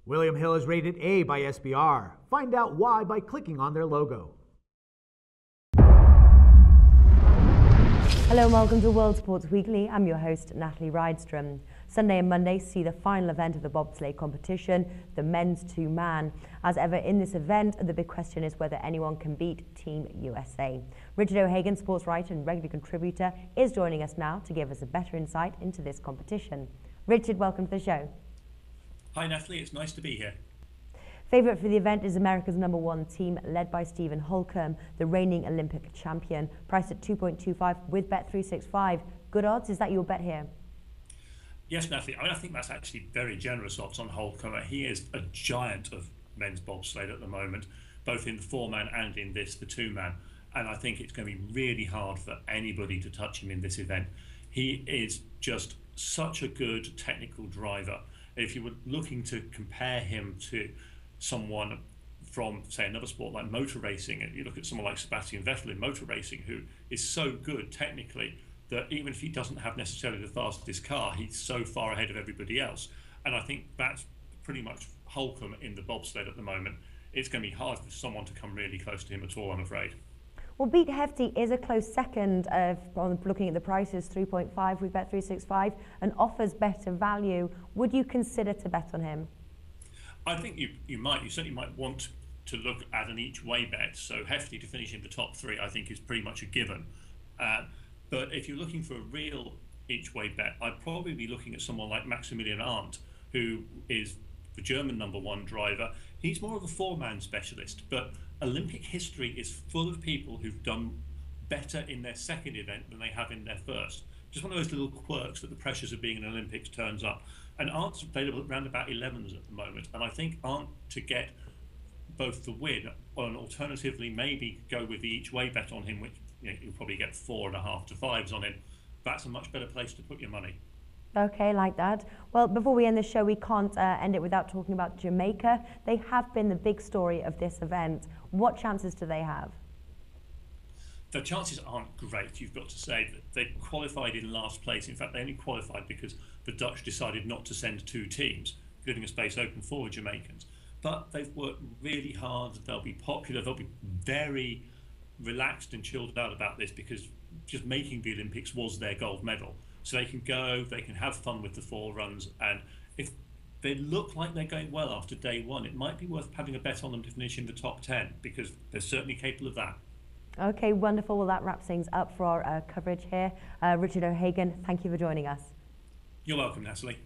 William Hill is rated A by SBR. Find out why by clicking on their logo. Hello and welcome to World Sports Weekly. I'm your host, Natalie Rydstrom. Sunday and Monday see the final event of the bobsleigh competition, the men's two-man. As ever in this event, the big question is whether anyone can beat Team USA. Richard O'Hagan, sports writer and regular contributor, is joining us now to give us a better insight into this competition. Richard, welcome to the show. Hi Natalie, it's nice to be here. Favourite for the event is America's #1 team, led by Stephen Holcomb, the reigning Olympic champion, priced at 2.25 with Bet365. Good odds, is that your bet here? Yes, Natalie, I think that's actually very generous odds on Holcomb. He is a giant of men's bobsleigh at the moment, both in the four-man and in the two-man. And I think it's going to be really hard for anybody to touch him in this event. He is just such a good technical driver. If you were looking to compare him to someone from, say, another sport like motor racing, and you look at someone like Sebastian Vettel in motor racing, who is so good technically that even if he doesn't have necessarily the fastest car, he's so far ahead of everybody else. And I think that's pretty much Holcomb in the bobsled at the moment. It's going to be hard for someone to come really close to him at all, I'm afraid. Well, Beat Hefty is a close second on looking at the prices, 3.5 with Bet365, and offers better value. Would you consider to bet on him? I think you might. You certainly might want to look at an each-way bet. So Hefty to finish in the top three, I think, is pretty much a given. But if you're looking for a real each-way bet, I'd probably be looking at someone like Maximilian Arndt, who is the German #1 driver. He's more of a four-man specialist, but Olympic history is full of people who've done better in their second event than they have in their first. Just one of those little quirks that the pressures of being in Olympics turns up. And Arndt's available at around about 11s at the moment. And I think Arndt to get both the win, and alternatively maybe go with the each-way bet on him, which you'll probably get 4.5 to 5s on him. That's a much better place to put your money. Okay, like that. Well, before we end the show, we can't end it without talking about Jamaica. They have been the big story of this event. What chances do they have? The chances aren't great, you've got to say. That they qualified in last place. In fact, they only qualified because the Dutch decided not to send two teams, leaving a space open for Jamaicans. But they've worked really hard. They'll be popular. They'll be very relaxed and chilled out about this because just making the Olympics was their gold medal. So they can go, they can have fun with the four runs, and if they look like they're going well after day one, it might be worth having a bet on them to finish in the top 10 because they're certainly capable of that. Okay, wonderful. Well, that wraps things up for our coverage here. Richard O'Hagan, thank you for joining us. You're welcome, Natalie.